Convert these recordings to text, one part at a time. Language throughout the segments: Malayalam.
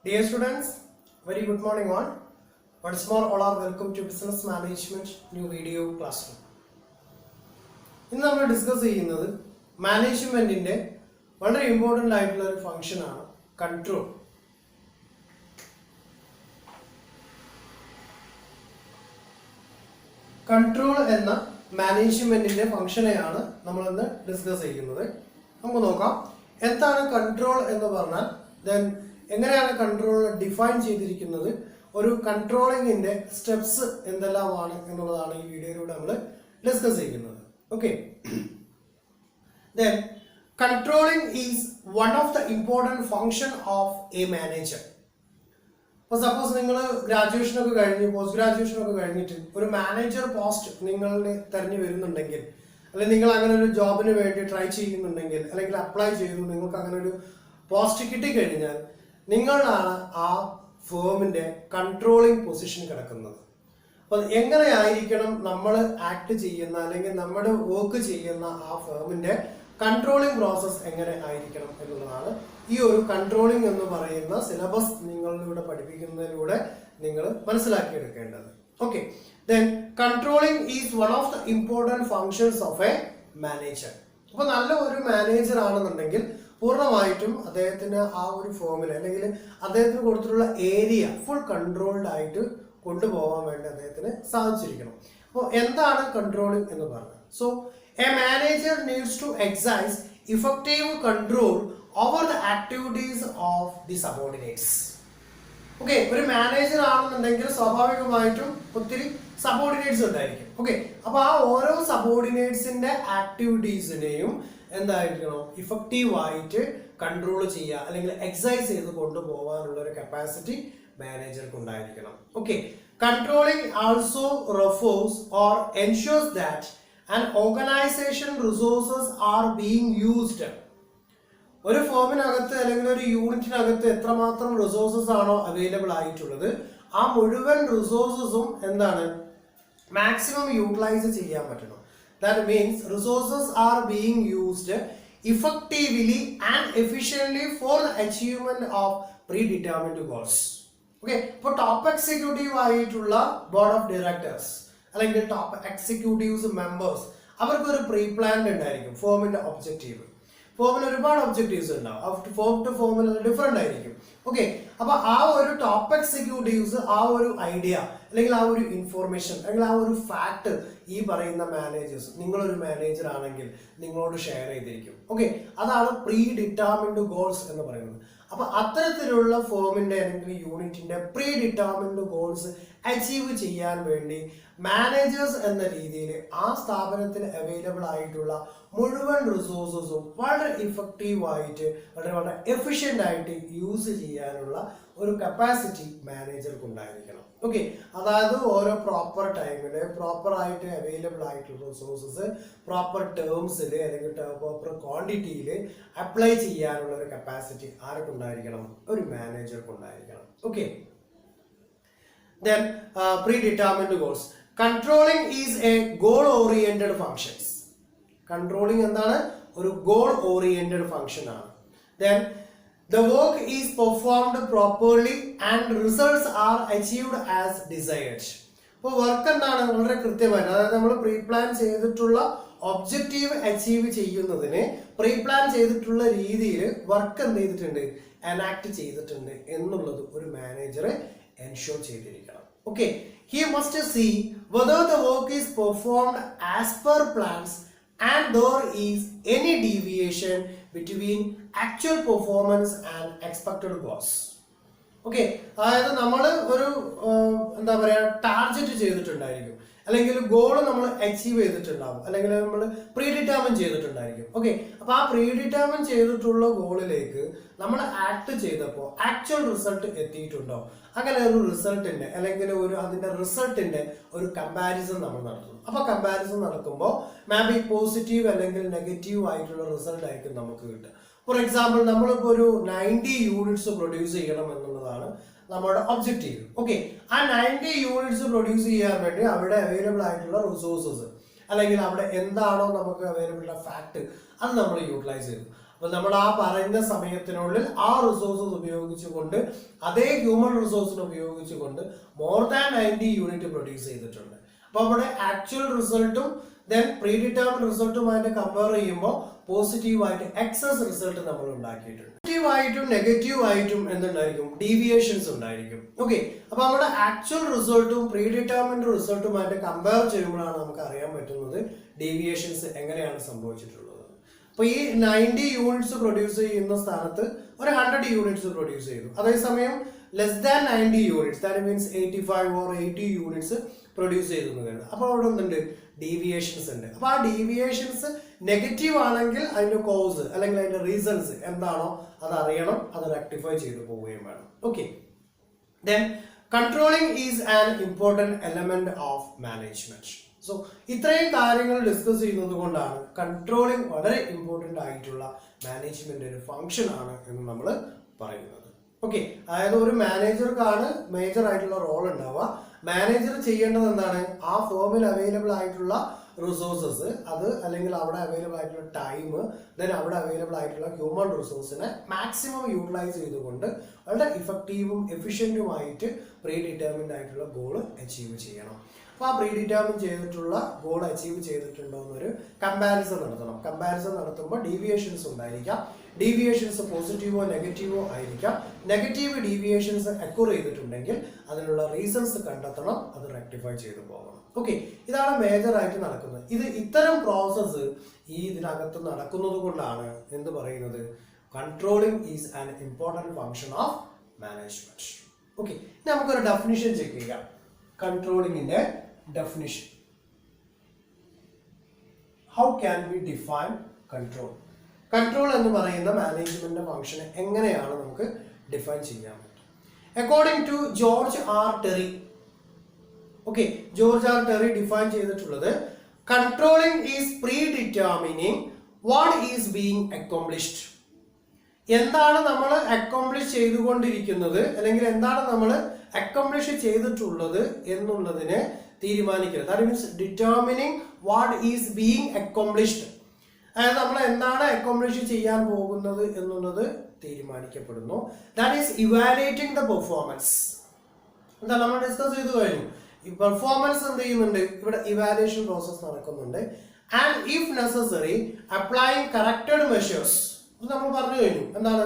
Dear students, very good morning all. Once more all are welcome to Business Management new video classroom. ഇന്ന് നമ്മൾ ഡിസ്കസ് ചെയ്യുന്നത് മാനേജ്മെന്റിന്റെ വളരെ ഇമ്പോർട്ടന്റ് ആയിട്ടുള്ള ഒരു ഫംഗ്ഷൻ ആണ് കൺട്രോൾ. കൺട്രോൾ എന്ന മാനേജ്മെന്റിന്റെ ഫംഗ്ഷനെയാണ് നമ്മൾ ഇന്ന് ഡിസ്കസ് ചെയ്യുന്നത്. നമുക്ക് നോക്കാം എന്താണ് കൺട്രോൾ എന്ന് പറഞ്ഞാൽ, ദെൻ എങ്ങനെയാണ് കൺട്രോൾ ഡിഫൈൻ ചെയ്തിരിക്കുന്നത്, ഒരു കൺട്രോളിങ്ങിന്റെ സ്റ്റെപ്സ് എന്തെല്ലാമാണ് എന്നുള്ളതാണ് ഈ വീഡിയോയിലൂടെ നമ്മൾ ഡിസ്കസ് ചെയ്യുന്നത്. Okay, then controlling is one of the important function of a manager. ഇപ്പോൾ സപ്പോസ് നിങ്ങൾ ഗ്രാജുവേഷൻ ഒക്കെ കഴിഞ്ഞ് പോസ്റ്റ് ഗ്രാജുവേഷൻ ഒക്കെ കഴിഞ്ഞിട്ട് ഒരു മാനേജർ പോസ്റ്റ് നിങ്ങളുടെ തെരഞ്ഞു വരുന്നുണ്ടെങ്കിൽ, അല്ലെങ്കിൽ നിങ്ങൾ അങ്ങനെ ഒരു ജോബിന് വേണ്ടി ട്രൈ ചെയ്യുന്നുണ്ടെങ്കിൽ, അല്ലെങ്കിൽ അപ്ലൈ ചെയ്തു നിങ്ങൾക്ക് അങ്ങനെ ഒരു പോസ്റ്റ് കിട്ടിക്കഴിഞ്ഞാൽ നിങ്ങളാണ് ആ ഫേമിന്റെ കൺട്രോളിംഗ് പൊസിഷൻ കിടക്കുന്നത്. അപ്പോൾ എങ്ങനെയായിരിക്കണം നമ്മൾ ആക്ട് ചെയ്യുന്ന അല്ലെങ്കിൽ നമ്മുടെ വർക്ക് ചെയ്യുന്ന ആ ഫേമിന്റെ കൺട്രോളിംഗ് പ്രോസസ് എങ്ങനെ ആയിരിക്കണം എന്നുള്ളതാണ് ഈ ഒരു കൺട്രോളിംഗ് എന്ന് പറയുന്ന സിലബസ് നിങ്ങളിലൂടെ പഠിപ്പിക്കുന്നതിലൂടെ നിങ്ങൾ മനസ്സിലാക്കിയെടുക്കേണ്ടത്. Okay, then controlling is one of the important functions of a manager. അപ്പോൾ നല്ല ഒരു മാനേജർ ആണെന്നുണ്ടെങ്കിൽ പൂർണ്ണമായിട്ടും അദ്ദേഹത്തിന് ആ ഒരു ഫോമിൽ അല്ലെങ്കിൽ അദ്ദേഹത്തിന് കൊടുത്തിട്ടുള്ള ഏരിയ ഫുൾ കൺട്രോൾഡ് ആയിട്ട് കൊണ്ടുപോകാൻ വേണ്ടി അദ്ദേഹത്തിന് സാധിച്ചിരിക്കണം. അപ്പോൾ എന്താണ് കൺട്രോളിംഗ് എന്ന് പറഞ്ഞത്? So a manager needs to exercise effective control over the activities of the subordinates. Okay, ഒരു മാനേജർ ആണെന്നുണ്ടെങ്കിൽ സ്വാഭാവികമായിട്ടും ഒത്തിരി സബോർഡിനേറ്റ്സ് ഉണ്ടായിരിക്കും. ഓക്കെ, അപ്പൊ ആ ഓരോ സബോർഡിനേറ്റ്സിന്റെ ആക്ടിവിറ്റീസിനെയും എന്തായിരിക്കണം, ഇഫക്റ്റീവായിട്ട് കൺട്രോൾ ചെയ്യുക അല്ലെങ്കിൽ എക്സൈസ് ചെയ്ത് കൊണ്ടുപോകാനുള്ള ഒരു കപ്പാസിറ്റി മാനേജർക്ക് ഉണ്ടായിരിക്കണം. Okay, controlling also refers or ensures that an organisation resources R being used. ഒരു ഫോമിനകത്ത് അല്ലെങ്കിൽ ഒരു യൂണിറ്റിനകത്ത് എത്രമാത്രം റിസോഴ്സസ് ആണോ അവൈലബിൾ ആയിട്ടുള്ളത് ആ മുഴുവൻ റിസോഴ്സസും എന്താണ് മാക്സിമം യൂട്ടിലൈസ് ചെയ്യാൻ പറ്റണം. That means resources are being used effectively and efficiently for the achievement of predetermined goals. Okay, ഇപ്പോൾ ടോപ്പ് എക്സിക്യൂട്ടീവ് ആയിട്ടുള്ള ബോർഡ് ഓഫ് ഡയറക്ടേഴ്സ് അല്ലെങ്കിൽ ടോപ്പ് എക്സിക്യൂട്ടീവ്സ് മെമ്പേഴ്സ് അവർക്ക് ഒരു പ്രീ പ്ലാൻഡ് ഉണ്ടായിരിക്കും ഫോമിന്റെ ഒബ്ജക്റ്റീവ്. ഫോമിന് ഒരുപാട് ഒബ്ജക്റ്റീവ്സ് ഉണ്ടാവും, ഫോം ടു ഫോമിൽ ഡിഫറെന്റ് ആയിരിക്കും. ഓക്കെ, അപ്പൊ ആ ഒരു ടോപ്പ് എക്സിക്യൂട്ടീവ്സ് ആ ഒരു ഐഡിയ അല്ലെങ്കിൽ ആ ഒരു ഇൻഫോർമേഷൻ അല്ലെങ്കിൽ ആ ഒരു ഫാക്ട് ഈ പറയുന്ന മാനേജേഴ്സ്, നിങ്ങളൊരു മാനേജർ ആണെങ്കിൽ നിങ്ങളോട് ഷെയർ ചെയ്തിരിക്കും. ഓക്കെ, അതാണ് പ്രീ ഡിറ്റർമിൻഡ് ഗോൾസ് എന്ന് പറയുന്നത്. അപ്പൊ അത്തരത്തിലുള്ള ഫോമിന്റെ അല്ലെങ്കിൽ യൂണിറ്റിന്റെ പ്രീ ഡിറ്റർമിൻഡ് ഗോൾസ് അച്ചീവ് ചെയ്യാൻ വേണ്ടി മാനേജേഴ്സ് എന്ന രീതിയിൽ ആ സ്ഥാപനത്തിൽ അവൈലബിൾ ആയിട്ടുള്ള മുഴുവൻ റിസോഴ്സസും വളരെ ഇഫക്റ്റീവായിട്ട് വളരെ എഫിഷ്യൻ്റ് ആയിട്ട് യൂസ് ചെയ്യാനുള്ള ഒരു കപ്പാസിറ്റി മാനേജർക്ക് ഉണ്ടായിരിക്കണം. ഓക്കെ, അതായത് ഓരോ പ്രോപ്പർ ടൈമിൽ പ്രോപ്പർ ആയിട്ട് അവൈലബിൾ ആയിട്ടുള്ള റിസോഴ്സസ് പ്രോപ്പർ ടേംസിൽ അല്ലെങ്കിൽ പ്രോപ്പർ ക്വാണ്ടിറ്റിയിൽ അപ്ലൈ ചെയ്യാനുള്ള ഒരു കപ്പാസിറ്റി ആർക്ക് ഉണ്ടായിരിക്കണം? ഒരു മാനേജർക്ക് ഉണ്ടായിരിക്കണം. Okay, then predetermined goals. Controlling is a goal oriented functions. Controlling എന്താണ്? ഒരു goal oriented function ആണ്. Then the work is performed properly and results are achieved as desired. അപ്പോൾ വർക്ക് എന്താണ്? വളരെ കൃത്യമായിട്ട്, അതായത് നമ്മൾ പ്രീ പ്ലാൻ ചെയ്തിട്ടുള്ള ഒബ്ജക്റ്റീവ് അച്ചീവ് ചെയ്യുന്നതിന് പ്രീ പ്ലാൻ ചെയ്തിട്ടുള്ള രീതിയിൽ വർക്ക് എന്ത് ചെയ്തിട്ടുണ്ട്, എനാക്ട് ചെയ്തിട്ടുണ്ട് എന്നുള്ളത് ഒരു മാനേജർ എൻഷുർ ചെയ്തിരിക്കണം. Okay, he must see whether the work is performed as per plans and there is any deviation between actual performance and expected goals. Okay, അതായത് നമ്മൾ ഒരു എന്താ പറയുക ടാർഗറ്റ് ചെയ്തിട്ടുണ്ടായിരിക്കും അല്ലെങ്കിൽ ഗോൾ നമ്മൾ അച്ചീവ് ചെയ്തിട്ടുണ്ടാവും അല്ലെങ്കിൽ നമ്മൾ പ്രീ ഡിറ്റർമിൻ ചെയ്തിട്ടുണ്ടായിരിക്കും. ഓക്കെ, അപ്പൊ ആ പ്രീ ഡിറ്റർമിൻ ചെയ്തിട്ടുള്ള ഗോളിലേക്ക് നമ്മൾ ആക്ട് ചെയ്തപ്പോൾ ആക്ച്വൽ റിസൾട്ട് എത്തിയിട്ടുണ്ടോ? അങ്ങനെ ഒരു റിസൾട്ടിന്റെ അല്ലെങ്കിൽ ഒരു അതിന്റെ റിസൾട്ടിന്റെ ഒരു കമ്പാരിസൺ നമ്മൾ നടത്തുന്നു. അപ്പൊ കമ്പാരിസൺ നടക്കുമ്പോൾ മേ ബി പോസിറ്റീവ് അല്ലെങ്കിൽ നെഗറ്റീവ് ആയിട്ടുള്ള റിസൾട്ട് ആയിരിക്കും നമുക്ക് കിട്ടുക. ഫോർ എക്സാമ്പിൾ, നമ്മളിപ്പോൾ ഒരു 90 യൂണിറ്റ്സ് പ്രൊഡ്യൂസ് ചെയ്യണം എന്നുള്ളതാണ് നമ്മുടെ ഒബ്ജക്റ്റീവ്. ഓക്കെ, ആ 90 യൂണിറ്റ്സ് പ്രൊഡ്യൂസ് ചെയ്യാൻ വേണ്ടി അവിടെ അവൈലബിൾ ആയിട്ടുള്ള റിസോഴ്സസ് അല്ലെങ്കിൽ അവിടെ എന്താണോ നമുക്ക് അവൈലബിൾ ആയിട്ടുള്ള ഫാക്ട് അത് നമ്മൾ യൂട്ടിലൈസ് ചെയ്തു. അപ്പൊ നമ്മൾ ആ പറയുന്ന സമയത്തിനുള്ളിൽ ആ റിസോഴ്സസ് ഉപയോഗിച്ചുകൊണ്ട് അതേ ഹ്യൂമൻ റിസോഴ്സിനെ ഉപയോഗിച്ചുകൊണ്ട് മോർ ദാൻ 90 യൂണിറ്റ് പ്രൊഡ്യൂസ് ചെയ്തിട്ടുണ്ട്. അപ്പൊ അവിടെ ആക്ച്വൽ റിസൾട്ടും ദെൻ പ്രീ ഡിറ്റർമിൻഡ് റിസൾട്ടുമായിട്ട് കമ്പയർ ചെയ്യുമ്പോൾ പോസിറ്റീവായിട്ട് എക്സസ് റിസൾട്ട് നമ്മൾ ഉണ്ടാക്കിയിട്ടുണ്ട്. പോസിറ്റീവായിട്ടും നെഗറ്റീവായിട്ടും എന്തുണ്ടായിരിക്കും, ഡീവിയേഷൻസ് ഉണ്ടായിരിക്കും. ഓക്കെ, അപ്പൊ നമ്മുടെ ആക്ച്വൽ റിസൾട്ടും പ്രീ ഡിറ്റർമിൻഡ് റിസൾട്ടുമായിട്ട് കമ്പയർ ചെയ്യുമ്പോഴാണ് നമുക്ക് അറിയാൻ പറ്റുന്നത് ഡീവിയേഷൻസ് എങ്ങനെയാണ് സംഭവിച്ചിട്ടുള്ളത്. അപ്പൊ ഈ 90 യൂണിറ്റ്സ് പ്രൊഡ്യൂസ് ചെയ്യുന്ന സ്ഥാനത്ത് ഒരു 100 യൂണിറ്റ്സ് പ്രൊഡ്യൂസ് ചെയ്തു. അതേസമയം less than 90 units, that means 85 or 80 units produce ചെയ്തു എന്ന് കരുതുക. അപ്പോൾ അവിടെ എന്തുണ്ട്, ഡീവിയേഷൻസ് ഉണ്ട്. അപ്പൊ ആ ഡീവിയേഷൻസ് നെഗറ്റീവ് ആണെങ്കിൽ അതിന്റെ കോസ് അല്ലെങ്കിൽ അതിന്റെ റീസൺസ് എന്താണോ അത് അറിയണം, അത് റെക്ടിഫൈ ചെയ്തു പോവുകയും വേണം. Okay, then controlling is an important element of management. So ഇത്രയും കാര്യങ്ങൾ ഡിസ്കസ് ചെയ്യുന്നത് കൊണ്ടാണ് കൺട്രോളിംഗ് വളരെ ഇമ്പോർട്ടൻ്റ് ആയിട്ടുള്ള മാനേജ്മെന്റ് ഒരു ഫംഗ്ഷൻ ആണ് എന്ന് നമ്മൾ പറയുന്നത്. ഓക്കെ, അതായത് ഒരു മാനേജർക്കാണ് മേജർ ആയിട്ടുള്ള റോൾ ഉണ്ടാവുക. മാനേജർ ചെയ്യേണ്ടത് എന്താണ്, ആ ഫോമിൽ അവൈലബിൾ ആയിട്ടുള്ള റിസോഴ്സസ് അത് അല്ലെങ്കിൽ അവിടെ അവൈലബിൾ ആയിട്ടുള്ള ടൈം, ദെൻ അവിടെ അവൈലബിൾ ആയിട്ടുള്ള ഹ്യൂമൻ റിസോഴ്സിനെ മാക്സിമം യൂട്ടിലൈസ് ചെയ്തുകൊണ്ട് വളരെ ഇഫക്റ്റീവും എഫിഷ്യൻറ്റുമായിട്ട് പ്രീ ഡിറ്റർമിൻഡ് ആയിട്ടുള്ള ഗോൾ അച്ചീവ് ചെയ്യണം. അപ്പോൾ ആ പ്രീ ഡിറ്റർമിൻ ചെയ്തിട്ടുള്ള ഗോൾ അച്ചീവ് ചെയ്തിട്ടുണ്ടോ എന്നൊരു കമ്പാരിസൺ നടത്തണം. കമ്പാരിസൺ നടത്തുമ്പോൾ ഡീവിയേഷൻസ് ഉണ്ടായിരിക്കാം. ഡീവിയേഷൻസ് പോസിറ്റീവോ നെഗറ്റീവോ ആയിരിക്കാം. നെഗറ്റീവ് ഡീവിയേഷൻസ് അക്വർ ചെയ്തിട്ടുണ്ടെങ്കിൽ അതിനുള്ള റീസൺസ് കണ്ടെത്തണം, അത് റെക്ടിഫൈ ചെയ്തു പോകണം. ഓക്കെ, ഇതാണ് മേജർ ആയിട്ട് നടക്കുന്നത്. ഇത്തരം പ്രോസസ്സ് ഈ ഇതിനകത്ത് നടക്കുന്നത് കൊണ്ടാണ് എന്ത് പറയുന്നത്, controlling is an important function of management. Okay, ഇനി നമുക്കൊരു ഡെഫിനിഷൻ ചെക്ക് ചെയ്യാം. കൺട്രോളിംഗിന്റെ definition. How can we define control? Control എന്ന് പറയുന്ന മാനേജ്മെന്റ് ഫംഗ്ഷനെ എങ്ങനെയാണ് നമുക്ക് ഡിഫൈൻ ചെയ്യാൻ പറ്റും? According to George R Terry. Okay, George R Terry define ചെയ്തിട്ടുള്ളത് controlling is predetermining what is being accomplished. എന്താണ് നമ്മൾ അക്കോംപ്ലിഷ് ചെയ്തുകൊണ്ടിരിക്കുന്നത് അല്ലെങ്കിൽ എന്താണ് നമ്മൾ അക്കോംപ്ലിഷ് ചെയ്തിട്ടുള്ളത് എന്നുള്ളതിനെ തീരുമാനിക്കുക. That means determining what is being accomplished. അതായത് നമ്മൾ എന്താണ് അക്കോംപ്ലിഷ് ചെയ്യാൻ പോകുന്നത് എന്നുള്ളത് തീരുമാനിക്കപ്പെടുന്നു. That is evaluating the performance. എന്താ നമ്മൾ ഡിസ്കസ് ചെയ്തു കഴിഞ്ഞു. ഈ പെർഫോമൻസ് എന്ത് ചെയ്യുന്നുണ്ട്, ഇവിടെ ഇവാലുവേഷൻ പ്രോസസ് നടക്കുന്നുണ്ട്. And if necessary applying corrected measures. നമ്മൾ പറഞ്ഞു കഴിഞ്ഞു. എന്താണ്,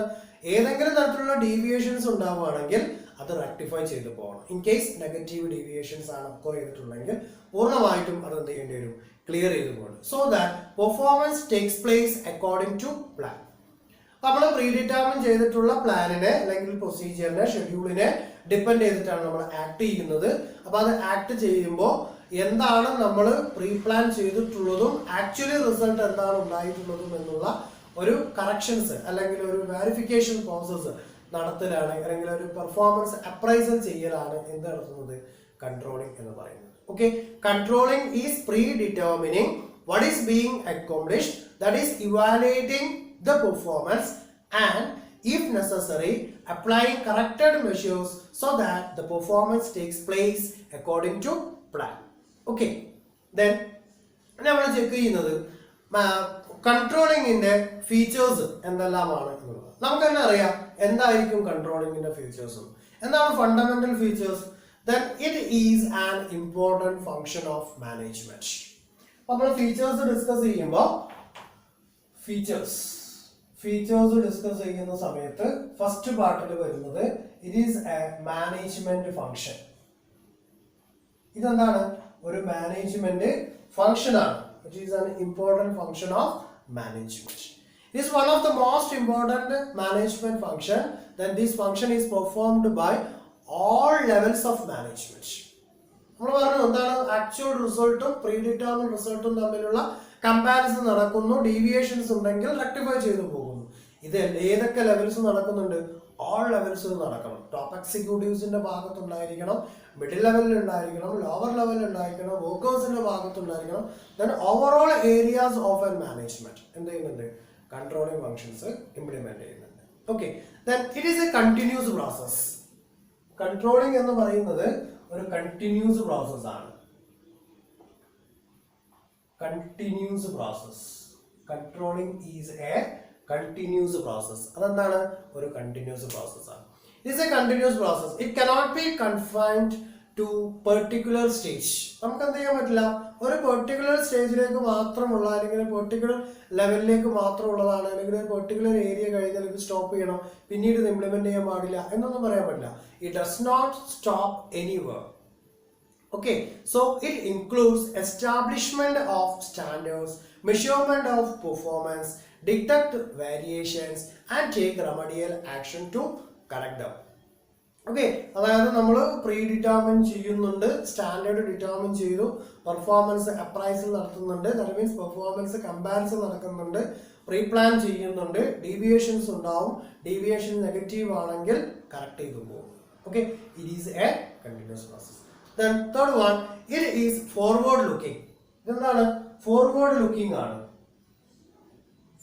ഏതെങ്കിലും തരത്തിലുള്ള ഡീവിയേഷൻസ് ഉണ്ടാവുകയാണെങ്കിൽ അത് റെക്ടിഫൈ ചെയ്തു പോകണം. ഇൻ കേസ് നെഗറ്റീവ് ഡീവിയേഷൻസ് ആണ് അക്വർ ചെയ്തിട്ടുണ്ടെങ്കിൽ പൂർണ്ണമായിട്ടും അത് എന്ത് ചെയ്യേണ്ടി വരും, ക്ലിയർ ചെയ്തു പോകണം. So that performance takes place according to plan. നമ്മൾ പ്രീ ഡിറ്റർമിൻ ചെയ്തിട്ടുള്ള പ്ലാനിനെ അല്ലെങ്കിൽ പ്രൊസീജിയറിനെ ഷെഡ്യൂളിനെ ഡിപ്പെൻഡ് ചെയ്തിട്ടാണ് നമ്മൾ ആക്ട് ചെയ്യുന്നത്. അപ്പൊ അത് ആക്ട് ചെയ്യുമ്പോൾ എന്താണ് നമ്മൾ പ്രീ പ്ലാൻ ചെയ്തിട്ടുള്ളതും ആക്ച്വലി റിസൾട്ട് എന്താണ് ഉണ്ടായിട്ടുള്ളതും എന്നുള്ള ഒരു കറക്ഷൻസ് അല്ലെങ്കിൽ ഒരു വെരിഫിക്കേഷൻ പ്രോസസ്സ് നടത്തലാണ്, അല്ലെങ്കിൽ ഒരു പെർഫോമൻസ് അപ്രൈസൽ ചെയ്യലാണ് എന്ത് നടത്തുന്നത്, കൺട്രോളിംഗ് എന്ന് പറയുന്നത്. Okay, controlling is pre determining what is being accomplished, that is evaluating the performance and if necessary applying corrected measures so that the performance takes place according to plan. Okay, then നമ്മൾ ചെക്ക് ചെയ്യുന്നത് കൺട്രോളിംഗിന്റെ ഫീച്ചേഴ്സ് എന്തെല്ലാമാണ് എന്നുള്ളത്. നമുക്ക് തന്നെ അറിയാം എന്തായിരിക്കും കൺട്രോളിംഗിന്റെ ഫീച്ചേഴ്സ്. എന്താണ് fundamental features? then it is an important function of management. നമ്മൾ ഫീച്ചേഴ്സ് ഡിസ്കസ് ചെയ്യുമ്പോൾ ഫീച്ചേഴ്സ് ഡിസ്കസ് ചെയ്യുന്ന സമയത്ത് ഫസ്റ്റ് പാർട്ടിൽ വരുന്നത് it is A management function. ഇതെന്താണ്, ഒരു മാനേജ്മെന്റ് ഫംഗ്ഷൻ ആണ്. It is an important function of management. It is one of the most important management function. Then this function is performed by all levels of management. നമ്മൾ പറഞ്ഞു എന്താണ്, ആക്ച്വൽ റിസൾട്ടും പ്രീ ഡിറ്റർമിൻ റിസൾട്ടും തമ്മിലുള്ള കമ്പാരിസൺ നടക്കുന്നു. ഡീവിയേഷൻസ് ഉണ്ടെങ്കിൽ റെക്ടിഫൈ ചെയ്തു പോകുന്നു. ഇത് ഏതൊക്കെ ലെവൽസ് നടക്കുന്നുണ്ട്, ഓൾ ലെവൽസിൽ നടക്കണം. ടോപ്പ് എക്സിക്യൂട്ടീവ്സിന്റെ ഭാഗത്തുണ്ടായിരിക്കണം, മിഡിൽ ലെവലിൽ ഉണ്ടായിരിക്കണം, ലോവർ ലെവലിൽ ഉണ്ടായിരിക്കണം, വർക്കേഴ്സിന്റെ ഭാഗത്തുണ്ടായിരിക്കണം. Then overall areas of an management എന്ത് ചെയ്യുന്നുണ്ട്, കൺട്രോളിംഗ് ഫങ്ഷൻസ് ഇംപ്ലിമെന്റ് ചെയ്യുന്നുണ്ട്. Okay, then it is a continuous process. Controlling എന്ന് പറയുന്നത് ഒരു കണ്ടിന്യൂസ് പ്രോസസ് ആണ്. Continuous process. Controlling is a continuous process. അതെന്താണ്? ഒരു കണ്ടിന്യൂസ് പ്രോസസ്സാണ്. It is a continuous process. It cannot be confined to particular stage. നമുക്ക് എന്ത് ചെയ്യാൻ പറ്റില്ല, ഒരു പെർട്ടിക്കുലർ സ്റ്റേജിലേക്ക് മാത്രമുള്ള അല്ലെങ്കിൽ പെർട്ടിക്കുലർ ലെവലിലേക്ക് മാത്രമുള്ളതാണ്, അല്ലെങ്കിൽ ഒരു പെർട്ടിക്കുലർ ഏരിയ കഴിഞ്ഞാൽ ഇത് സ്റ്റോപ്പ് ചെയ്യണം, പിന്നീട് ഇത് ഇംപ്ലിമെന്റ് ചെയ്യാൻ പാടില്ല എന്നൊന്നും പറയാൻ പറ്റില്ല. It does not stop anywhere. Okay, so it includes establishment of standards, measurement of performance, detect variations and take remedial action to correct them. Okay, അതായത് നമ്മൾ പ്രീ ഡിറ്റർമിൻ ചെയ്യുന്നുണ്ട്, സ്റ്റാൻഡേർഡ് ഡിറ്റർമിൻ ചെയ്തു, പെർഫോമൻസ് അപ്രൈസൽ നടത്തുന്നുണ്ട്, ദാറ്റ് മീൻസ് പെർഫോമൻസ് കമ്പാരിസൺ നടക്കുന്നുണ്ട്, പ്രീ പ്ലാൻ ചെയ്യുന്നുണ്ട്, ഡീവിയേഷൻസ് ഉണ്ടാവും, ഡീവിയേഷൻ നെഗറ്റീവ് ആണെങ്കിൽ കറക്റ്റ് ചെയ്തു പോകും. Okay, it is a continuous process. Then third one, it is forward looking. ഇതെന്താണ്? ഫോർവേഡ് ലുക്കിംഗ് ആണ്.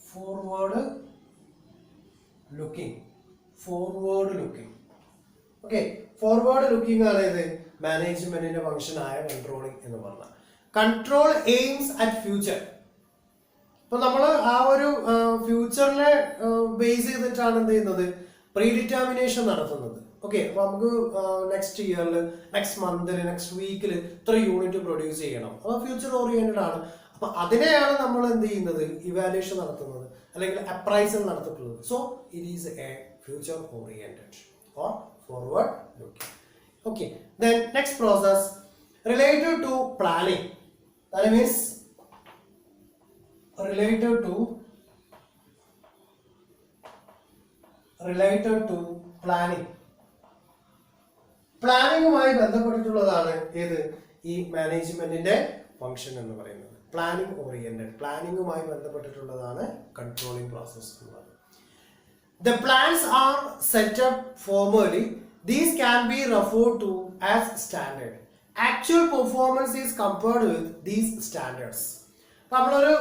Forward looking. Okay, forward looking ആണ് ഇത് മാനേജ്മെന്റിന്റെ ഫംഗ്ഷൻ ആയ കൺട്രോളിംഗ് എന്ന് പറഞ്ഞാൽ. Control aims at future. ഇപ്പൊ നമ്മൾ ആ ഒരു ഫ്യൂച്ചറിനെ ബേസ് ചെയ്തിട്ടാണ് എന്ത് ചെയ്യുന്നത്, പ്രീ ഡിറ്റർമിനേഷൻ നടത്തുന്നത്. ഓക്കെ, അപ്പൊ നമുക്ക് നെക്സ്റ്റ് ഇയറിൽ, നെക്സ്റ്റ് മന്തിൽ, നെക്സ്റ്റ് വീക്കിൽ ഇത്ര യൂണിറ്റ് പ്രൊഡ്യൂസ് ചെയ്യണം. അപ്പോൾ ഫ്യൂച്ചർ ഓറിയന്റഡ് ആണ്. അപ്പൊ അതിനെയാണ് നമ്മൾ എന്ത് ചെയ്യുന്നത്, ഇവാലുവേഷൻ നടത്തുന്നത് അല്ലെങ്കിൽ അപ്രൈസൽ നടത്തിയിട്ടുള്ളത്. So it is a future oriented or forward looking. Okay, then next process related to planning. That means related to planning. പ്ലാനിങ്ങുമായി ബന്ധപ്പെട്ടിട്ടുള്ളതാണ് ഏത്, ഈ മാനേജ്മെന്റിന്റെ ഫംഗ്ഷൻ എന്ന് പറയുന്നത്. പ്ലാനിങ് ഓറിയന്റഡ്, പ്ലാനിങ്ങുമായി ബന്ധപ്പെട്ടിട്ടുള്ളതാണ് കൺട്രോളിംഗ് പ്രോസസ് എന്ന് പറയുന്നത്. The plans are set up formally. These can be referred to as standard. Actual performance is compared with these standards. നമ്മളൊരു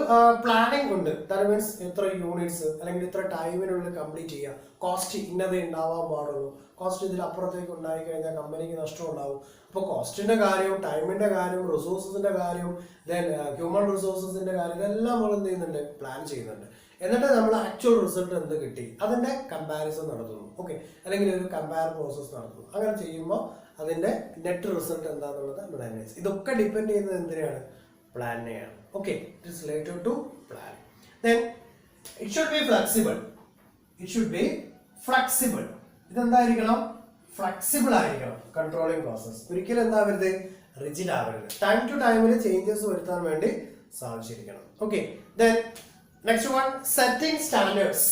പ്ലാനിങ് ഉണ്ട്, ദാറ്റ് മീൻസ് ഇത്ര യൂണിറ്റ്സ് അല്ലെങ്കിൽ ഇത്ര ടൈമിനുള്ളിൽ കംപ്ലീറ്റ് ചെയ്യുക, കോസ്റ്റ് ഇന്നതേ ഉണ്ടാവാൻ പാടുള്ളൂ, കോസ്റ്റ് ഇതിൽ അപ്പുറത്തേക്ക് ഉണ്ടായി കഴിഞ്ഞാൽ കമ്പനിക്ക് നഷ്ടം ഉണ്ടാവും. അപ്പോൾ കോസ്റ്റിന്റെ കാര്യവും ടൈമിന്റെ കാര്യവും റിസോഴ്സസിന്റെ കാര്യവും ദെൻ ഹ്യൂമൻ റിസോഴ്സസിന്റെ കാര്യം ഇതെല്ലാം നമ്മൾ എന്ത് ചെയ്യുന്നുണ്ട്, പ്ലാൻ ചെയ്യുന്നുണ്ട്. എന്നിട്ട് നമ്മൾ ആക്ച്വൽ റിസൾട്ട് എന്ത് കിട്ടി അതിന്റെ കമ്പാരിസൺ നടത്തുന്നു. ഓക്കെ, അല്ലെങ്കിൽ ഒരു കമ്പയർ പ്രോസസ് നടത്തുന്നു. അങ്ങനെ ചെയ്യുമ്പോൾ അതിന്റെ നെറ്റ് റിസൾട്ട് എന്താണെന്നുള്ളത് നമ്മൾ അനലൈസ്. ഇതൊക്കെ ഡിപ്പെൻഡ് ചെയ്യുന്നത് എന്തിനാണ്, പ്ലാനിനെയാണ്. Okay, it is related to plan. Then it should be flexible. ഇതെന്തായിരിക്കണം, ഫ്ലെക്സിബിൾ ആയിരിക്കണം കൺട്രോളിംഗ് പ്രോസസ്. ഒരിക്കലും എന്താവരുത്, റിജിഡ് ആവരുത്. ടൈം ടു ടൈമിൽ ചേഞ്ചസ് വരുത്താൻ വേണ്ടി സാധിച്ചിരിക്കണം. Okay, then next one, setting standards.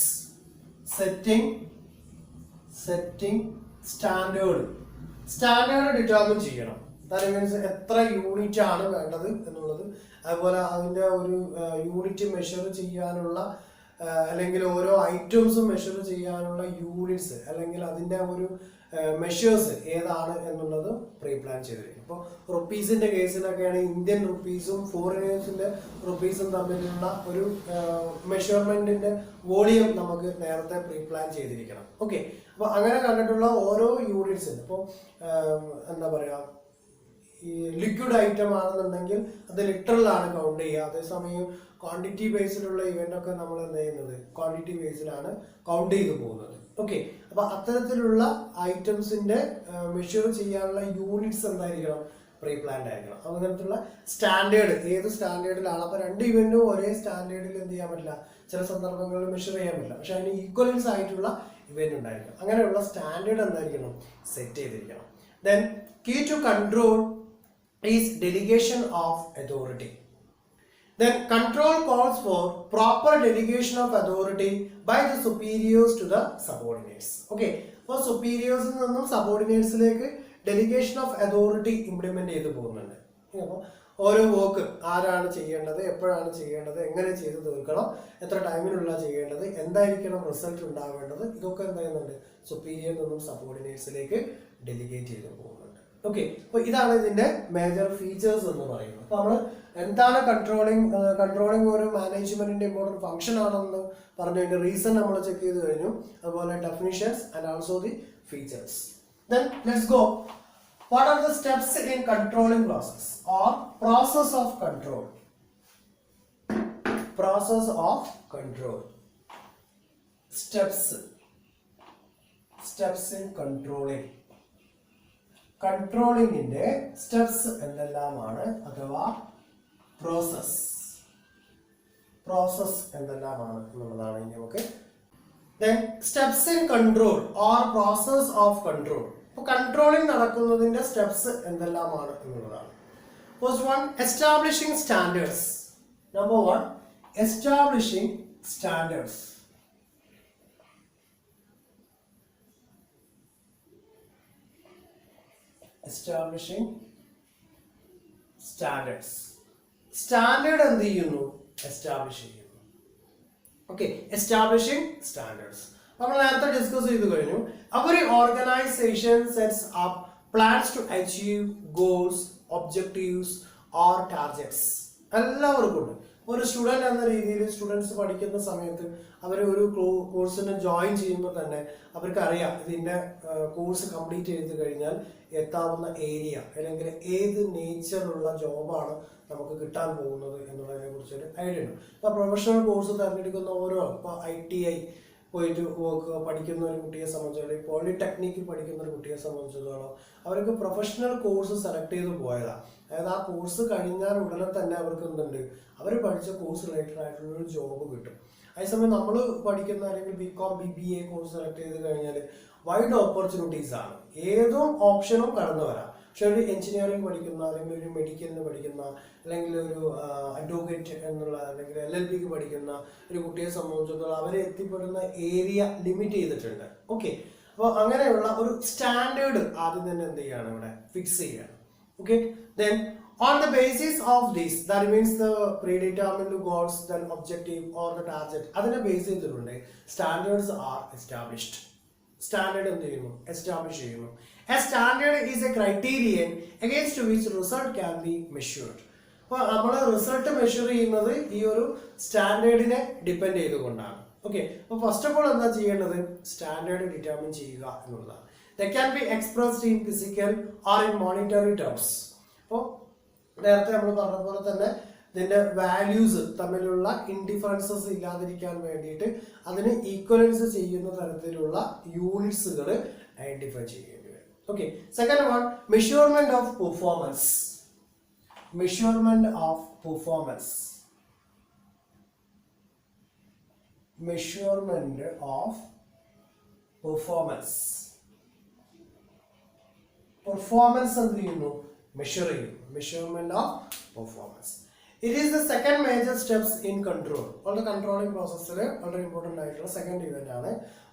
Standard determine ചെയ്യണം. ദാറ്റ് മീൻസ് എത്ര യൂണിറ്റ് ആണ് വേണ്ടത് എന്നുള്ളത്, അതുപോലെ അതിൻ്റെ ഒരു യൂണിറ്റ് മെഷർ ചെയ്യാനുള്ള അല്ലെങ്കിൽ ഓരോ ഐറ്റംസും മെഷർ ചെയ്യാനുള്ള യൂണിറ്റ്സ് അല്ലെങ്കിൽ അതിൻ്റെ ഒരു മെഷേഴ്സ് ഏതാണ് എന്നുള്ളത് പ്രീ പ്ലാൻ ചെയ്തിരിക്കും. ഇപ്പോൾ റുപ്പീസിൻ്റെ കേസിലൊക്കെയാണ് ഇന്ത്യൻ റുപ്പീസും ഫോറിനേഴ്സിൻ്റെ റുപ്പീസും തമ്മിലുള്ള ഒരു മെഷർമെൻറ്റിൻ്റെ വോളിയം നമുക്ക് നേരത്തെ പ്രീ പ്ലാൻ ചെയ്തിരിക്കണം. ഓക്കെ, അപ്പോൾ അങ്ങനെ കണ്ടിട്ടുള്ള ഓരോ യൂണിറ്റ്സിന് ഇപ്പോൾ എന്താ പറയുക, ഈ ലിക്വിഡ് ഐറ്റം ആണെന്നുണ്ടെങ്കിൽ അത് ലിറ്ററിലാണ് കൗണ്ട് ചെയ്യുക. അതേസമയം ക്വാണ്ടിറ്റി ബേസിലുള്ള ഇവന്റ് ഒക്കെ നമ്മൾ എന്ത് ചെയ്യുന്നത്, ക്വാണ്ടിറ്റി ബേസിലാണ് കൗണ്ട് ചെയ്ത് പോകുന്നത്. ഓക്കെ, അപ്പൊ അത്തരത്തിലുള്ള ഐറ്റംസിന്റെ മെഷർ ചെയ്യാനുള്ള യൂണിറ്റ്സ് എന്തായിരിക്കണം, പ്രീ പ്ലാൻഡ് ആയിരിക്കണം. അങ്ങനത്തുള്ള സ്റ്റാൻഡേർഡ് ഏത് സ്റ്റാൻഡേർഡിലാണ്. അപ്പൊ രണ്ട് ഇവന്റും ഒരേ സ്റ്റാൻഡേർഡിൽ എന്ത് ചെയ്യാൻ പറ്റില്ല, ചില സന്ദർഭങ്ങളിൽ മെഷർ ചെയ്യാൻ പറ്റില്ല. പക്ഷെ അതിന് ഈക്വലൻസ് ആയിട്ടുള്ള ഇവന്റ് ഉണ്ടായിരിക്കണം. അങ്ങനെയുള്ള സ്റ്റാൻഡേർഡ് എന്തായിരിക്കണം, സെറ്റ് ചെയ്തിരിക്കണം. Then key to control is delegation of authority. Then control calls for proper delegation of authority by the superiors to the subordinates. Okay, for superiors നിന്നും subordinates-ലേക്ക് delegation of authority implement ചെയ്തു പോകുന്നുണ്ട്. അപ്പോൾ ഓരോ വർക്ക് ആരാണ് ചെയ്യേണ്ടത്, എപ്പോഴാണ് ചെയ്യേണ്ടത്, എങ്ങനെ ചെയ്ത് തീർക്കണം, എത്ര ടൈമിനുള്ള ചെയ്യേണ്ടത്, എന്തായിരിക്കണം റിസൾട്ട് ഉണ്ടാവേണ്ടത്, ഇതൊക്കെ എന്താ ചെയ്യുന്നുണ്ട്, സുപ്പീരിയർ നിന്നും സബോർഡിനേറ്റ്സിലേക്ക് ഡെലിഗേറ്റ് ചെയ്ത് പോകുന്നുണ്ട്. ഓക്കെ, അപ്പോൾ ഇതാണ് ഇതിന്റെ മേജർ ഫീച്ചേഴ്സ് എന്ന് പറയുന്നത്. അപ്പോൾ നമ്മൾ എന്താണ് കൺട്രോളിംഗ് ഒരു മാനേജ്മെന്റിന്റെ ഇമ്പോർട്ടൻറ്റ് ഫംഗ്ഷൻ ആണെന്ന് പറഞ്ഞതിന്റെ റീസൺ നമ്മൾ ചെക്ക് ചെയ്ത് കഴിഞ്ഞു. അതുപോലെ definitions and also the features. Then let's go. What are the steps in controlling process or process of control? Process of control. steps in controllingന്റെ സ്റ്റെപ്സ് എന്തെല്ലാമാണ് അഥവാ പ്രോസസ് എന്തെല്ലാമാണ് എന്നുള്ളതാണ് ഇനി നമുക്ക്. Then steps in control or process of control. അപ്പോൾ കൺട്രോളിംഗ് നടക്കുന്നതിന്റെ സ്റ്റെപ്സ് എന്തെല്ലാമാണ് എന്നുള്ളതാണ്. First one, establishing standards. Number one, establishing standards. Establishing standards. Standard എന്ത് ചെയ്യുന്നു? എസ്റ്റാബ്ലിഷ് ചെയ്യുന്നു. ഓക്കെ, എസ്റ്റാബ്ലിഷിംഗ് സ്റ്റാൻഡേർഡ്സ് നമ്മൾ നേരത്തെ ഡിസ്കസ് ചെയ്തു കഴിഞ്ഞു. അവർ organisation sets up plans to achieve goals, objectives or targets. എല്ലാവർക്കും ഉണ്ട്. ഒരു സ്റ്റുഡൻറ് എന്ന രീതിയിൽ സ്റ്റുഡൻസ് പഠിക്കുന്ന സമയത്ത് അവർ ഒരു കോഴ്സിന് ജോയിൻ ചെയ്യുമ്പോൾ തന്നെ അവർക്ക് അറിയാം ഇതിൻ്റെ കോഴ്സ് കംപ്ലീറ്റ് ചെയ്ത് കഴിഞ്ഞാൽ എത്താവുന്ന ഏരിയ അല്ലെങ്കിൽ ഏത് നേച്ചറുള്ള ജോബാണ് നമുക്ക് കിട്ടാൻ പോകുന്നത് എന്നുള്ളതിനെ കുറിച്ചൊരു ഐഡിയ ഉണ്ട്. ഇപ്പോൾ പ്രൊഫഷണൽ കോഴ്സ് തിരഞ്ഞെടുക്കുന്ന ഓരോ ഇപ്പോൾ ITI പോയിട്ട് പഠിക്കുന്ന ഒരു കുട്ടിയെ സംബന്ധിച്ചിടത്തോളം, പോളിടെക്നിക്കിൽ പഠിക്കുന്ന ഒരു കുട്ടിയെ സംബന്ധിച്ചിടത്തോളം അവർക്ക് പ്രൊഫഷണൽ കോഴ്സ് സെലക്ട് ചെയ്ത് പോയതാണ്. അതായത് ആ കോഴ്സ് കഴിഞ്ഞാൽ ഉടനെ തന്നെ അവർക്ക് എന്തുണ്ട്, അവർ പഠിച്ച കോഴ്സ് റിലേറ്റഡ് ആയിട്ടുള്ള ഒരു ജോബ് കിട്ടും. അതേസമയം നമ്മൾ പഠിക്കുന്ന അല്ലെങ്കിൽ BCom BBA കോഴ്സ് സെലക്ട് ചെയ്ത് കഴിഞ്ഞാൽ വൈഡ് ഓപ്പർച്യൂണിറ്റീസ് ആണ്, ഏതും ഓപ്ഷനും കടന്നു വരാം. പക്ഷെ ഒരു എഞ്ചിനീയറിംഗ് പഠിക്കുന്ന അല്ലെങ്കിൽ ഒരു മെഡിക്കലിന് പഠിക്കുന്ന അല്ലെങ്കിൽ ഒരു അഡ്വക്കേറ്റ് എന്നുള്ള അല്ലെങ്കിൽ LLBക്ക് പഠിക്കുന്ന ഒരു കുട്ടിയെ സംബന്ധിച്ചിടത്തോളം അവരെ എത്തിപ്പെടുന്ന ഏരിയ ലിമിറ്റ് ചെയ്തിട്ടുണ്ട്. ഓക്കെ, അപ്പോൾ അങ്ങനെയുള്ള ഒരു സ്റ്റാൻഡേർഡ് ആദ്യം തന്നെ എന്ത് ചെയ്യാണ്, ഇവിടെ ഫിക്സ് ചെയ്യാണ്. Okay, then on the basis of this, that means the predetermined goals, then objective or the target, അതിനെ ബേസ് ചെയ്തിട്ടുണ്ട് സ്റ്റാൻഡേർഡ്സ് ആർ എസ്റ്റാബ്ലിഷ്ഡ്. സ്റ്റാൻഡേർഡ് എന്ത് ചെയ്യുന്നു, എസ്റ്റാബ്ലിഷ് ചെയ്യുന്നു. A standard is a criterion against which result can be measured. അപ്പോൾ നമ്മൾ റിസൾട്ട് മെഷർ ചെയ്യുന്നത് ഈ ഒരു സ്റ്റാൻഡേർഡിനെ ഡിപ്പെൻഡ് ചെയ്തുകൊണ്ടാണ്. ഓക്കെ, അപ്പോൾ ഫസ്റ്റ് ഓഫ് ഓൾ എന്താ ചെയ്യേണ്ടത്, സ്റ്റാൻഡേർഡ് ഡിറ്റർമിൻ ചെയ്യുക എന്നുള്ളതാണ്. They can be expressed in physical or in monetary terms. അപ്പോൾ നേരത്തെ നമ്മൾ പറഞ്ഞ പോലെ തന്നെ ഇതിന്റെ വാല്യൂസ് തമ്മിലുള്ള ഇൻഡിഫറൻസസ് ഇല്ലാതിരിക്കാൻ വേണ്ടിയിട്ട് അതിന് ഈക്വലൻസ് ചെയ്യുന്ന തരത്തിലുള്ള യൂണിറ്റ്സുകൾ ഐഡന്റിഫൈ ചെയ്യേണ്ടി വരും. Okay, second one, measurement of performance. Measurement of performance. Measurement of performance. Performance എന്ത് ചെയ്യുന്നു, മെഷർ ചെയ്യും. Measurement of performance. It is the second major steps in control. All the controlling process വളരെ important ആയിട്ടുള്ള സെക്കൻഡ് ഇവന്റ് ആണ്.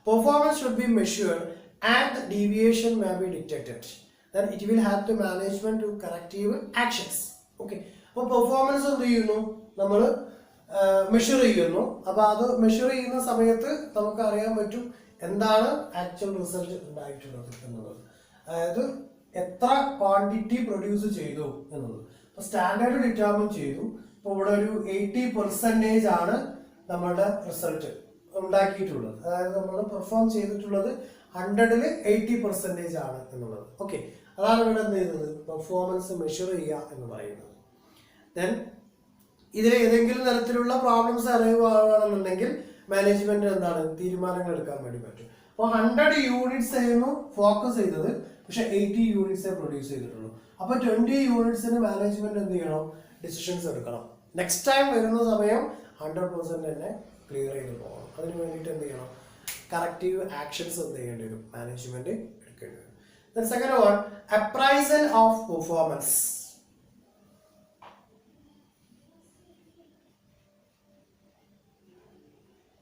Performance should be measured and deviation may be detected. Then it will help the management to corrective actions. Okay, അപ്പോൾ പെർഫോമൻസ് എന്ത് ചെയ്യുന്നു, നമ്മൾ മെഷർ ചെയ്യുന്നു. അപ്പോൾ അത് മെഷർ ചെയ്യുന്ന സമയത്ത് നമുക്ക് അറിയാൻ പറ്റും എന്താണ് ആക്ച്വൽ റിസൾട്ട് ഉണ്ടായിട്ടുള്ളത് എന്നുള്ളത്. അതായത് എത്ര ക്വാണ്ടിറ്റി പ്രൊഡ്യൂസ് ചെയ്തു എന്നുള്ളത്. അപ്പോൾ സ്റ്റാൻഡേർഡ് ഡിറ്റർമിൻ ചെയ്തു. ഇപ്പോൾ ഇവിടെ ഒരു 80% ആണ് നമ്മളുടെ റിസൾട്ട് ഉണ്ടാക്കിയിട്ടുള്ളത്. അതായത് നമ്മൾ പെർഫോം ചെയ്തിട്ടുള്ളത് 100ൽ 80% ആണ് എന്നുള്ളത്. ഓക്കെ, അതാണ് ഇവിടെ എന്ത് ചെയ്യുന്നത്, പെർഫോമൻസ് മെഷർ ചെയ്യുക എന്ന് പറയുന്നത്. ദെൻ ഇതിൽ ഏതെങ്കിലും തരത്തിലുള്ള പ്രോബ്ലംസ് അറിയുകയാണെന്നുണ്ടെങ്കിൽ മാനേജ്മെന്റ് എന്താണ് തീരുമാനങ്ങൾ എടുക്കാൻ വേണ്ടി പറ്റും. അപ്പോൾ 100 യൂണിറ്റ്സ് ആയിരുന്നു ഫോക്കസ് ചെയ്തത്, പക്ഷെ 80 യൂണിറ്റ്സേ പ്രൊഡ്യൂസ് ചെയ്തിട്ടുള്ളൂ. അപ്പോൾ 20 യൂണിറ്റ്സിന് മാനേജ്മെന്റ് എന്ത് ചെയ്യണം, ഡിസിഷൻസ് എടുക്കണം. നെക്സ്റ്റ് ടൈം വരുന്ന സമയം 100% തന്നെ ക്ലിയർ ചെയ്ത് പോകണം. അതിന് വേണ്ടിയിട്ട് എന്ത് ചെയ്യണം, കറക്റ്റീവ് ആക്ഷൻസ് എന്ത് ചെയ്യേണ്ടി വരും, മാനേജ്മെന്റ് എടുക്കേണ്ടി വരും. Then second one, appraisal of performance.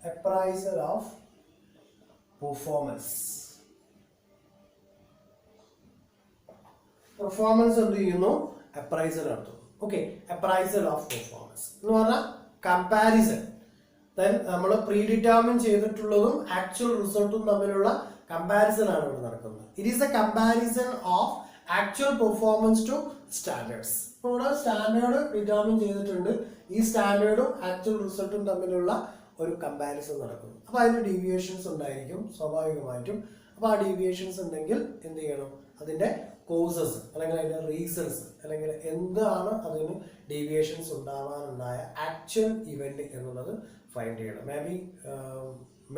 Appraisal of performance. Performance എന്ത് ചെയ്യുന്നു, അപ്രൈസൽ നടത്തുന്നു. ഓക്കെ, അപ്രൈസൽ ഓഫ് പെർഫോമൻസ് എന്ന് പറഞ്ഞാൽ കമ്പാരിസൺ. ദെൻ നമ്മൾ പ്രീ ഡിറ്റർമിൻ ചെയ്തിട്ടുള്ളതും ആക്ച്വൽ റിസൾട്ടും തമ്മിലുള്ള കമ്പാരിസൺ ആണ് ഇവിടെ നടക്കുന്നത്. It is a comparison of actual performance to standards. ഇപ്പോൾ ഇവിടെ സ്റ്റാൻഡേർഡ് ഡിറ്റർമിൻ ചെയ്തിട്ടുണ്ട്, ഈ സ്റ്റാൻഡേർഡും ആക്ച്വൽ റിസൾട്ടും തമ്മിലുള്ള ഒരു കമ്പാരിസൺ നടക്കുന്നു. അപ്പോൾ അതിന് ഡീവിയേഷൻസ് ഉണ്ടായിരിക്കും സ്വാഭാവികമായിട്ടും. അപ്പോൾ ആ ഡീവിയേഷൻസ് ഉണ്ടെങ്കിൽ എന്ത് ചെയ്യണം, അതിൻ്റെ കോസസ് അല്ലെങ്കിൽ അതിൻ്റെ റീസൺസ് അല്ലെങ്കിൽ എന്താണ് അതിന് ഡീവിയേഷൻസ് ഉണ്ടാവാനുണ്ടായ ആക്ച്വൽ ഇവന്റ് എന്നുള്ളത് ഫൈൻഡ് ചെയ്യണം. മേ ബി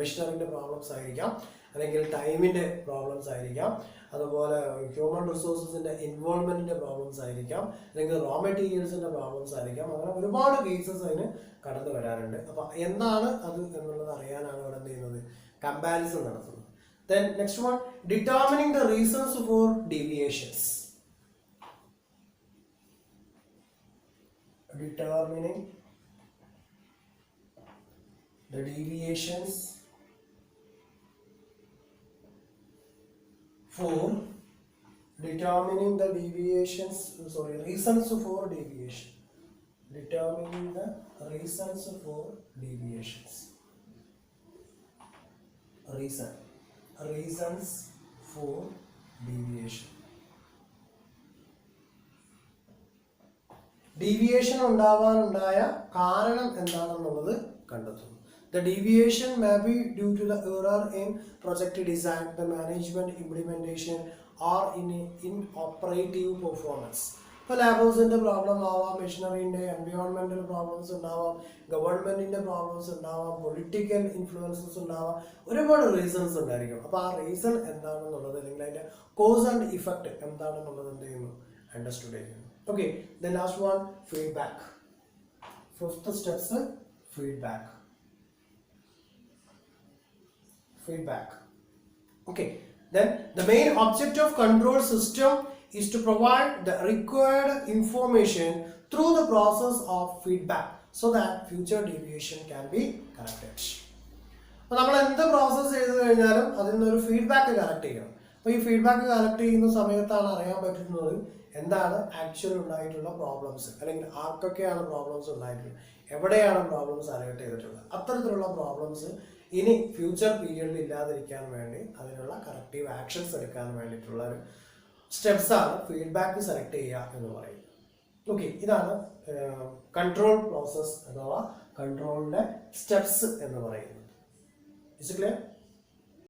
മെഷീനറിൻ്റെ പ്രോബ്ലംസ് ആയിരിക്കാം, അല്ലെങ്കിൽ ടൈമിൻ്റെ പ്രോബ്ലംസ് ആയിരിക്കാം, അതുപോലെ ഹ്യൂമൻ റിസോഴ്സസിൻ്റെ ഇൻവോൾവ്മെൻറ്റിൻ്റെ പ്രോബ്ലംസ് ആയിരിക്കാം, അല്ലെങ്കിൽ റോ മെറ്റീരിയൽസിൻ്റെ പ്രോബ്ലംസ് ആയിരിക്കാം. അങ്ങനെ ഒരുപാട് കേസസ് അതിന് കടന്നു വരാറുണ്ട്. അപ്പോൾ എന്താണ് അത് എന്നുള്ളത് അറിയാനാണ് ഇവിടെ എന്ത് ചെയ്യുന്നത്, കമ്പാരിസൺ നടത്തുന്നത്. Then next one, determining the reasons for deviations. Determining the deviations for reasons for deviation. Determining the reasons for deviations. Reasons for deviation. Deviation ഉണ്ടാവാനുണ്ടായ കാരണം എന്താണെന്നുള്ളത് കണ്ടെത്തുന്നു. The deviation may be due to the error in project design, the management implementation, or in operative performance. ഇപ്പോൾ ലാബോസിൻ്റെ പ്രോബ്ലം ആവാം, മെഷീനറിൻ്റെ എൻവയോൺമെൻറ്റൽ പ്രോബ്ലംസ് ഉണ്ടാവാം, ഗവൺമെൻറ്റിൻ്റെ പ്രോബ്ലംസ് ഉണ്ടാവാം, പൊളിറ്റിക്കൽ ഇൻഫ്ലുവൻസസ് ഉണ്ടാവാം, ഒരുപാട് റീസൺസ് ഉണ്ടായിരിക്കും. അപ്പോൾ ആ റീസൺ എന്താണെന്നുള്ളത് അല്ലെങ്കിൽ അതിൻ്റെ കോസ് ആൻഡ് ഇഫക്റ്റ് എന്താണെന്നുള്ളത് എന്ത് ചെയ്യുന്നു, അണ്ടർസ്റ്റുഡ് ചെയ്യുന്നു. Okay, then last one, feedback. Fifth steps feedback. Okay, then the main objective of control system is to provide the required information through the process of feedback so that future deviation can be corrected. അപ്പോൾ നമ്മൾ എന്ത് പ്രോസസ്സ് ചെയ്ത് കഴിഞ്ഞാലും അതിൽ നിന്നൊരു ഫീഡ്ബാക്ക് കളക്ട് ചെയ്യണം. അപ്പോൾ ഈ ഫീഡ്ബാക്ക് കളക്ട് ചെയ്യുന്ന സമയത്താണ് അറിയാൻ പറ്റുന്നത് എന്താണ് ആക്ച്വൽ ഉണ്ടായിട്ടുള്ള പ്രോബ്ലംസ്, അല്ലെങ്കിൽ ആർക്കൊക്കെയാണ് പ്രോബ്ലംസ് ഉണ്ടായിട്ടുള്ളത്, എവിടെയാണ് പ്രോബ്ലംസ് അലേർട്ട് ചെയ്തിട്ടുള്ളത്. അത്തരത്തിലുള്ള പ്രോബ്ലംസ് ഇനി ഫ്യൂച്ചർ പീരിയഡിൽ ഇല്ലാതിരിക്കാൻ വേണ്ടി അതിനുള്ള കറക്റ്റീവ് ആക്ഷൻസ് എടുക്കാൻ വേണ്ടിയിട്ടുള്ള ഒരു സ്റ്റെപ്സാണ് ഫീഡ്ബാക്ക് സെലക്ട് ചെയ്യുക എന്ന് പറയുന്നത്. ഓക്കെ, ഇതാണ് കൺട്രോൾ പ്രോസസ് അഥവാ കൺട്രോളിൻ്റെ സ്റ്റെപ്സ് എന്ന് പറയുന്നത്. Is clear?